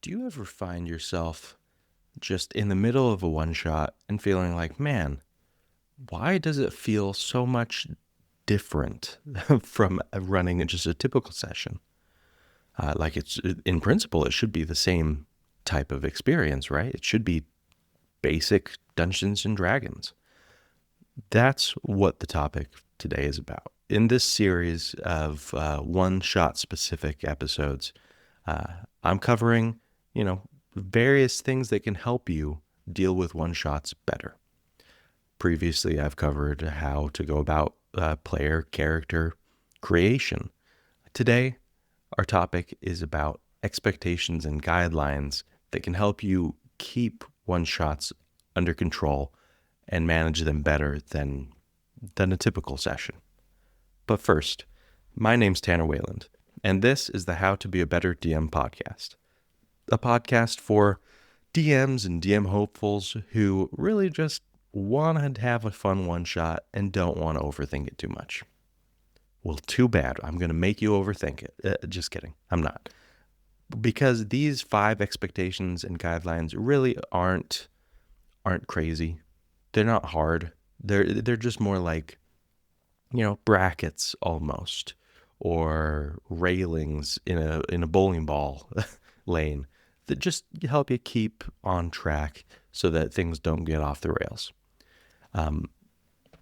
Do you ever find yourself just in the middle of a one shot and feeling like, man, why does it feel so much different from running just a typical session? Like it's in principle, it should be the same type of experience, right? It should be basic Dungeons and Dragons. That's what the topic today is about. In this series of one-shot specific episodes, I'm covering, various things that can help you deal with one-shots better. Previously, I've covered how to go about player character creation. Today, our topic is about expectations and guidelines that can help you keep one-shots under control and manage them better than a typical session. But first, my name's Tanner Wayland, and this is the How to Be a Better DM podcast, a podcast for DMs and DM hopefuls who really just want to have a fun one-shot and don't want to overthink it too much. Well, too bad. I'm going to make you overthink it. Just kidding. I'm not. Because these 5 expectations and guidelines really aren't crazy. They're not hard. They're just more like, brackets almost, or railings in a bowling ball lane that just help you keep on track so that things don't get off the rails.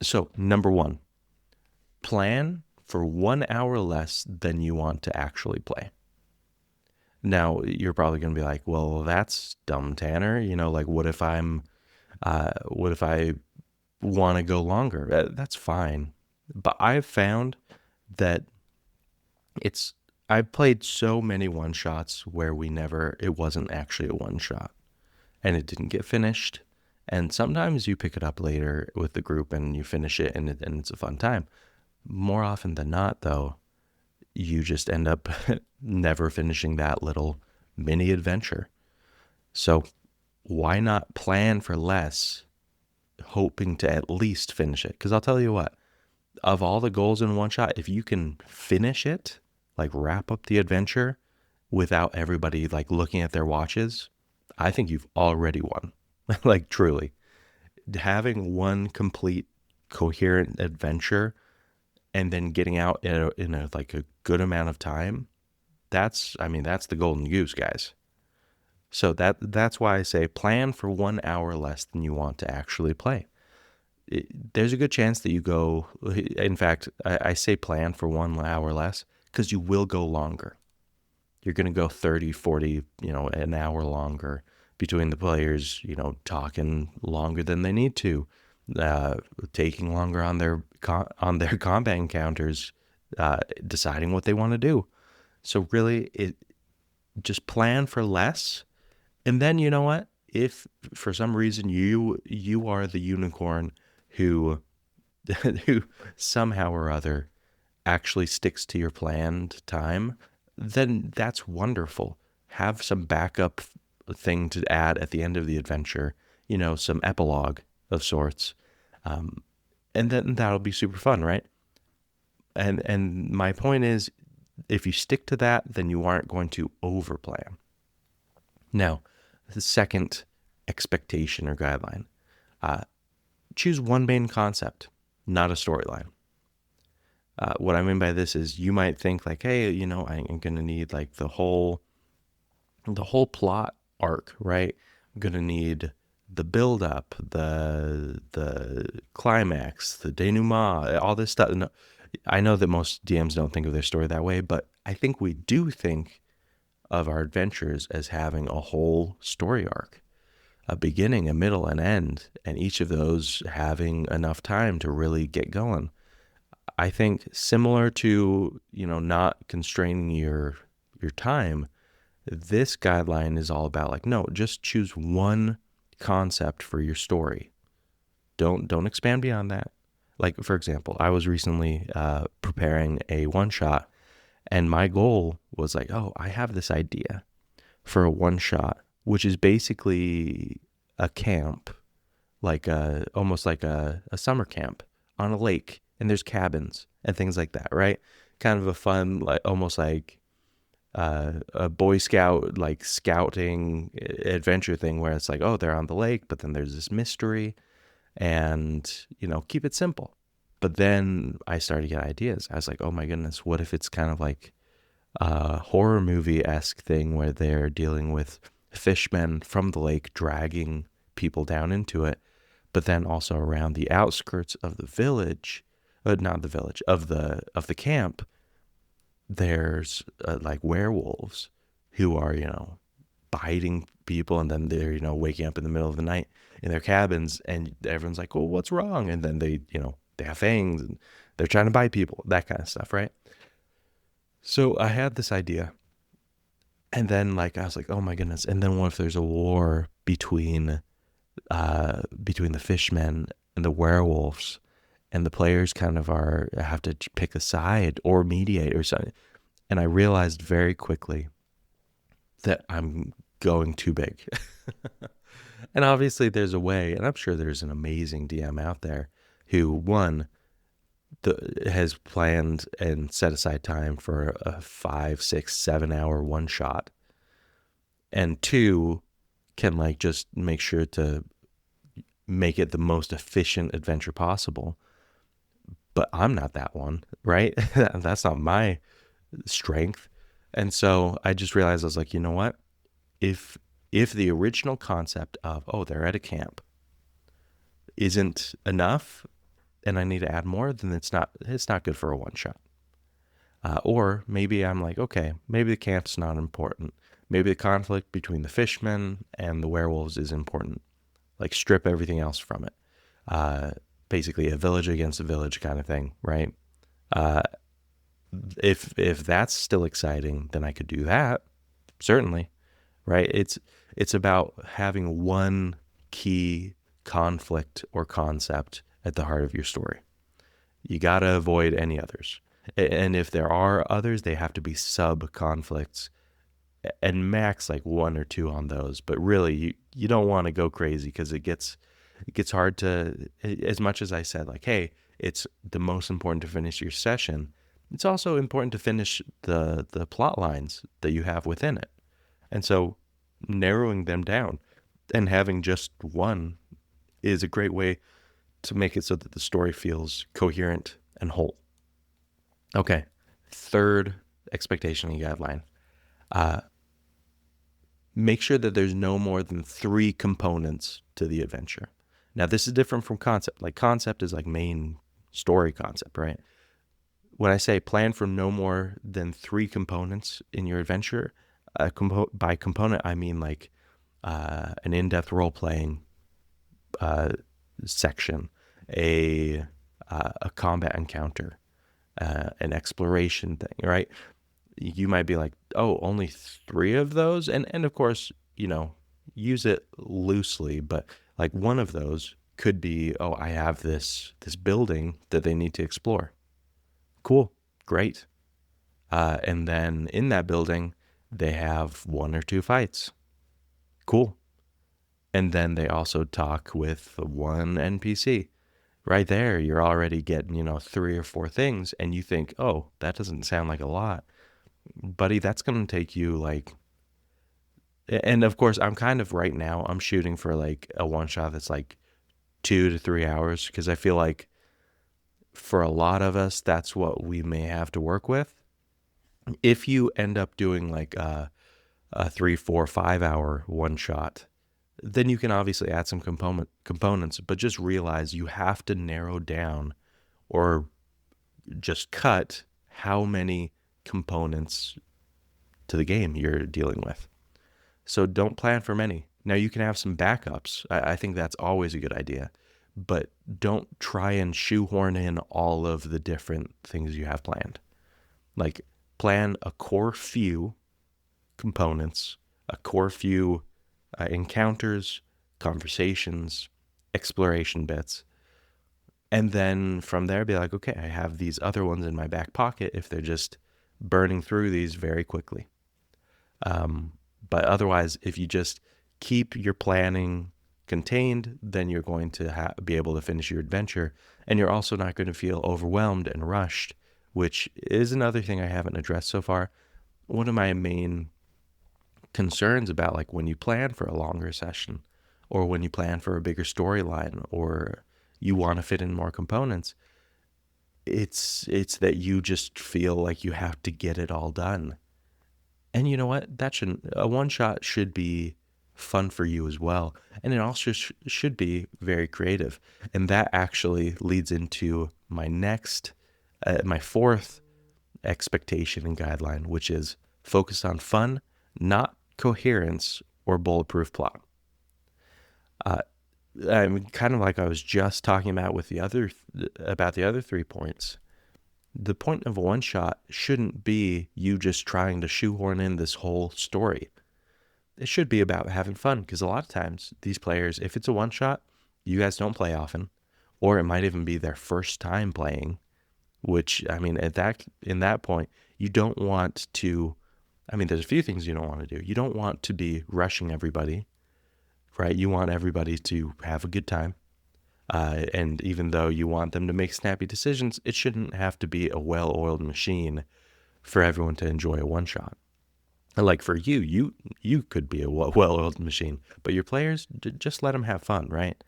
So number 1, plan for 1 hour less than you want to actually play. Now, you're probably going to be like, well, that's dumb, Tanner. What if I want to go longer? That's fine. But I've found that I've played so many one-shots where it wasn't actually a one-shot and it didn't get finished. And sometimes you pick it up later with the group and you finish it and it's a fun time. More often than not, though, you just end up never finishing that little mini adventure. So why not plan for less, hoping to at least finish it? Because I'll tell you what, of all the goals in one shot, if you can finish it, like wrap up the adventure without everybody like looking at their watches, I think you've already won. Like truly. Having one complete coherent adventure and then getting out in a good amount of time, that's the golden goose, guys. So that's why I say plan for 1 hour less than you want to actually play. There's a good chance that you go, in fact, I say plan for 1 hour less because you will go longer. You're going to go 30, 40, an hour longer between the players, talking longer than they need to, taking longer on their combat encounters, deciding what they want to do. So really, just plan for less. And then you know what? If for some reason you are the unicorn who somehow or other actually sticks to your planned time, then that's wonderful. Have some backup thing to add at the end of the adventure, some epilogue of sorts. And then that'll be super fun, right? And my point is, if you stick to that, then you aren't going to overplan. Now, the second expectation or guideline, choose one main concept, not a storyline. What I mean by this is you might think like, hey, I'm going to need like the whole plot arc, right? I'm going to need the build up, the climax, the denouement, all this stuff. No, I know that most DMs don't think of their story that way, but I think we do think of our adventures as having a whole story arc, a beginning, a middle, and end, and each of those having enough time to really get going. I think similar to, not constraining your time, this guideline is all about like, no, just choose one concept for your story. Don't expand beyond that. Like, for example, I was recently preparing a one-shot, and my goal was like, oh, I have this idea for a one-shot, which is basically a camp, almost like a summer camp on a lake, and there's cabins and things like that, right? Kind of a fun, like almost like a Boy Scout like scouting adventure thing where it's like, oh, they're on the lake, but then there's this mystery, and keep it simple. But then I started to get ideas. I was like, oh my goodness, what if it's kind of like a horror movie-esque thing where they're dealing with fishmen from the lake dragging people down into it, but then also around the outskirts of the village, not the village, of the camp, there's like werewolves who are, biting people, and then they're, waking up in the middle of the night in their cabins, and everyone's like, well, what's wrong? And then they have fangs and they're trying to bite people, that kind of stuff, right? So I had this idea, and then like I was like, oh my goodness. And then what if there's a war between the fishmen and the werewolves, and the players kind of have to pick a side or mediate or something. And I realized very quickly that I'm going too big. And obviously there's a way, and I'm sure there's an amazing DM out there who, one, has planned and set aside time for a 5, 6, 7 hour one shot, and two, can like just make sure to make it the most efficient adventure possible. But I'm not that one, right? That's not my strength. And so I just realized, I was like, you know what? If the original concept of, oh, they're at a camp isn't enough and I need to add more, then it's not good for a one shot. Or maybe I'm like, okay, maybe the camp's not important. Maybe the conflict between the fishmen and the werewolves is important. Like, strip everything else from it. Basically a village against a village kind of thing, right? If that's still exciting, then I could do that, certainly, right? It's about having one key conflict or concept at the heart of your story. You got to avoid any others. And if there are others, they have to be sub-conflicts, and max like 1 or 2 on those. But really, you don't want to go crazy, because it gets hard to, as much as I said, like, hey, it's the most important to finish your session, it's also important to finish the plot lines that you have within it. And so narrowing them down and having just one is a great way to make it so that the story feels coherent and whole. Okay, third expectation and guideline. Make sure that there's no more than 3 components to the adventure. Now, this is different from concept. Like, concept is like main story concept, right? When I say plan for no more than 3 components in your adventure, by component, I mean like an in-depth role-playing section, a combat encounter, an exploration thing, right? You might be like, oh, only 3 of those? And of course, use it loosely, but like one of those could be, oh, I have this building that they need to explore. Cool, great. And then in that building, they have 1 or 2 fights. Cool. And then they also talk with 1 NPC. Right there, you're already getting, 3 or 4 things, and you think, oh, that doesn't sound like a lot. Buddy, that's going to take you like, and of course, I'm kind of right now, I'm shooting for like a one shot that's like 2 to 3 hours, because I feel like for a lot of us, that's what we may have to work with. If you end up doing like a 3, 4, 5 hour one shot, then you can obviously add some components, but just realize you have to narrow down or just cut how many components to the game you're dealing with. So don't plan for many. Now, you can have some backups. I think that's always a good idea, but don't try and shoehorn in all of the different things you have planned. Like, plan a core few components, a core few encounters, conversations, exploration bits, and then from there be like, okay, I have these other ones in my back pocket if they're just burning through these very quickly. But otherwise, if you just keep your planning contained, then you're going to be able to finish your adventure, and you're also not going to feel overwhelmed and rushed, which is another thing I haven't addressed so far. one of my main concerns about like when you plan for a longer session or when you plan for a bigger storyline or you want to fit in more components, it's that you just feel like you have to get it all done. And you know what? That shouldn't, a one shot should be fun for you as well. And it also should be very creative. And that actually leads into my next, my fourth expectation and guideline, which is focus on fun, not coherence or bulletproof plot. I mean, kind of like I was just talking about with the other, about the other 3 points. The point of a one shot shouldn't be you just trying to shoehorn in this whole story. It should be about having fun, because a lot of times these players, if it's a one shot, you guys don't play often, or it might even be their first time playing, which, I mean, in that point, you don't want to, I mean, there's a few things you don't want to do. You don't want to be rushing everybody, right? You want everybody to have a good time. And even though you want them to make snappy decisions, it shouldn't have to be a well-oiled machine for everyone to enjoy a one-shot. Like for you could be a well-oiled machine, but your players, just let them have fun, right?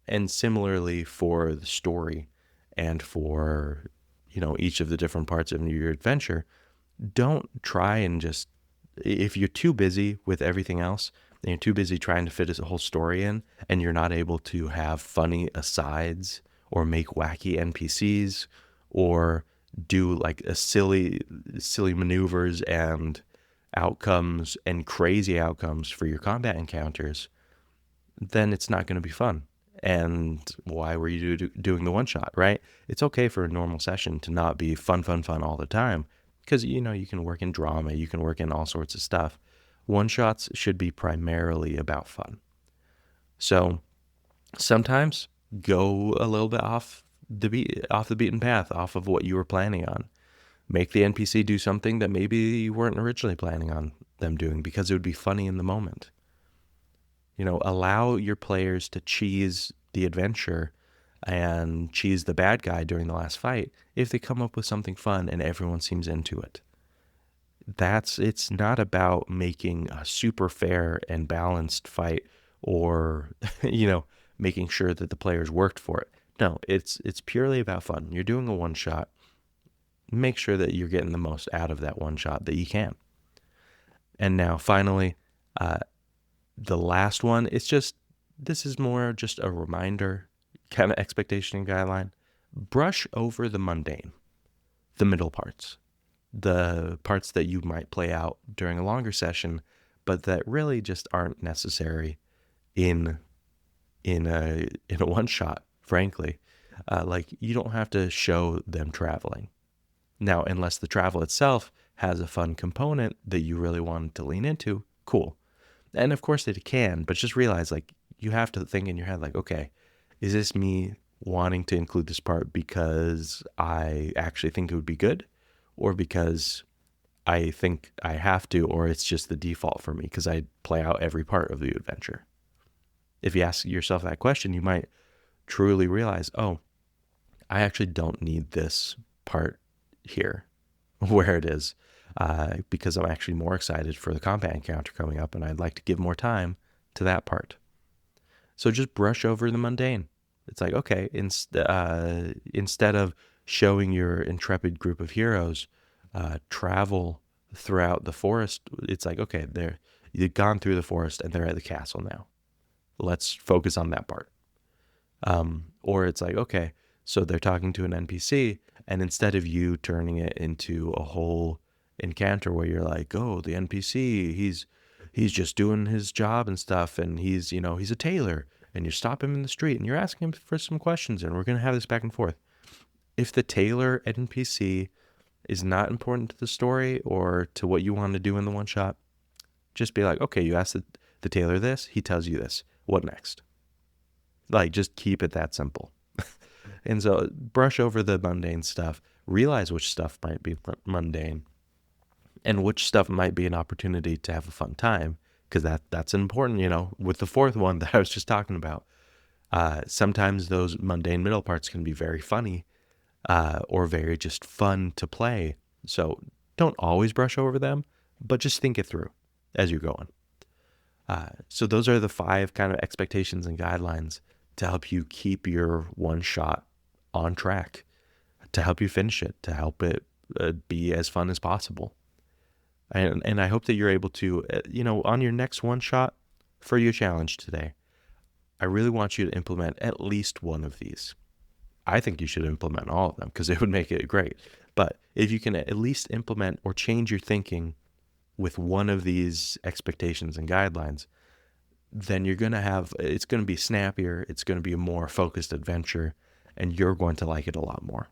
And similarly for the story and for, each of the different parts of your adventure, don't try and just, if you're too busy with everything else, and you're too busy trying to fit a whole story in, and you're not able to have funny asides or make wacky NPCs or do like a silly maneuvers and outcomes and crazy outcomes for your combat encounters, then it's not going to be fun. And why were you doing the one shot, right? It's okay for a normal session to not be fun all the time, because you can work in drama, you can work in all sorts of stuff. One shots should be primarily about fun. So sometimes go a little bit off the beaten path, off of what you were planning on. Make the NPC do something that maybe you weren't originally planning on them doing because it would be funny in the moment. Allow your players to cheese the adventure and cheese the bad guy during the last fight if they come up with something fun and everyone seems into it. It's not about making a super fair and balanced fight or, making sure that the players worked for it. No, it's purely about fun. You're doing a one shot. Make sure that you're getting the most out of that one shot that you can. And now finally, the last one, this is more just a reminder, kind of expectation and guideline. Brush over the mundane, the middle parts, the parts that you might play out during a longer session, but that really just aren't necessary in a one shot, frankly. Like you don't have to show them traveling. Now, unless the travel itself has a fun component that you really wanted to lean into, cool. And of course it can, but just realize like you have to think in your head like, okay, is this me wanting to include this part because I actually think it would be good, or because I think I have to, or it's just the default for me because I play out every part of the adventure? If you ask yourself that question, you might truly realize, oh, I actually don't need this part here where it is, because I'm actually more excited for the combat encounter coming up and I'd like to give more time to that part. So just brush over the mundane. It's like, okay, instead of showing your intrepid group of heroes travel throughout the forest, it's like, okay, you've gone through the forest and they're at the castle now. Let's focus on that part. Or it's like, okay, so they're talking to an NPC, and instead of you turning it into a whole encounter where you're like, oh, the NPC, he's just doing his job and stuff, and he's a tailor, and you stop him in the street and you're asking him for some questions, and we're going to have this back and forth. If the tailor NPC is not important to the story or to what you want to do in the one shot, just be like, okay, you asked the tailor this, he tells you this. What next? Like, just keep it that simple. And so brush over the mundane stuff, realize which stuff might be mundane and which stuff might be an opportunity to have a fun time, because that's important, with the fourth one that I was just talking about. Sometimes those mundane middle parts can be very funny or very just fun to play. So Don't always brush over them, but just think it through as you're going. So those are the 5 kind of expectations and guidelines to help you keep your one shot on track, to help you finish it, to help it be as fun as possible. And I hope that you're able to, on your next one shot for your challenge today, I really want you to implement at least one of these. I think you should implement all of them because it would make it great. But if you can at least implement or change your thinking with one of these expectations and guidelines, then it's going to be snappier, it's going to be a more focused adventure, and you're going to like it a lot more.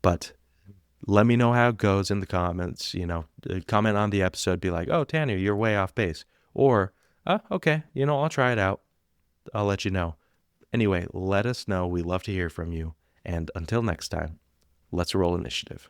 But let me know how it goes in the comments. Comment on the episode, be like, oh, Tanner, you're way off base. Or, okay, I'll try it out. I'll let you know. Anyway, let us know. We love to hear from you. And until next time, let's roll initiative.